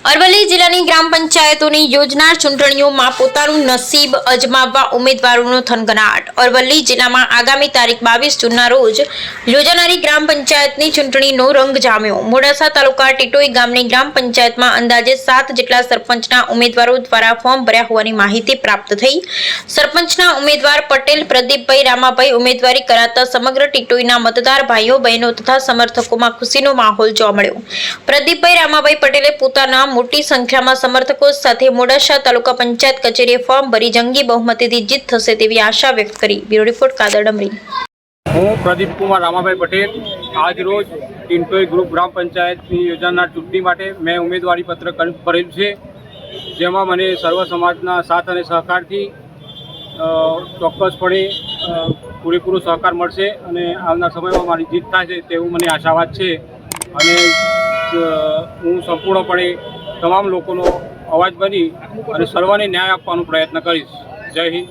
અરવલ્લી જિલ્લાની ગ્રામ પંચાયતોની યોજનાર ચૂંટણીઓમાં પોતાનું નસીબ અજમાવવા ઉમેદવારોનો થનગનાટ। અરવલ્લી જિલ્લામાં આગામી તારીખ 22 જૂનના રોજ યોજાનારી ગ્રામ પંચાયતની ચૂંટણીનો રંગ જામ્યો। મોડાસા તાલુકા ટીટોઈ ગામની ગ્રામ પંચાયતમાં અંદાજે 7 જેટલા સરપંચના ઉમેદવારો દ્વારા ફોર્મ ભર્યા હોવાની માહિતી પ્રાપ્ત થઈ। સરપંચના ઉમેદવાર પટેલ પ્રદીપભાઈ રામાભાઈ ઉમેદવારી કરાતા સમગ્ર ટીટોઈના મતદાર ભાઈઓ બહેનો તથા સમર્થકોમાં ખુશીનો માહોલ જોવા મળ્યો। પ્રદીપભાઈ રામાભાઈ પટેલે પોતાના મોટી સંખ્યામાં સમર્થકો સાથે મોડાસા તાલુકા પંચાયત કચેરીએ ફોર્મ ભરી જંગી બહુમતીથી જીત થશે તેવી આશા વ્યક્ત કરી। Bureau report Kadar ડમરી। હું પ્રદીપ કુમાર રામાભાઈ પટેલ આજ રોજ ટીટોઈ ગ્રુપ ગ્રામ પંચાયતની યોજનાર ચૂંટણી માટે મેં ઉમેદવારી પત્ર ભરેલું છે, જેમાં મને સર્વ સમાજના સાથ અને સહકારથી ચોક્કસપણે પૂરેપૂરો સહકાર મળશે અને આવનાર સમયમાં મારી જીત થશે તેવું મને આશાવાદ છે। અને હું સંપૂર્ણપણે તમામ લોકોનો અવાજ બની અને સર્વને ન્યાય આપવાનો પ્રયત્ન કરીશ। જય હિન્દ।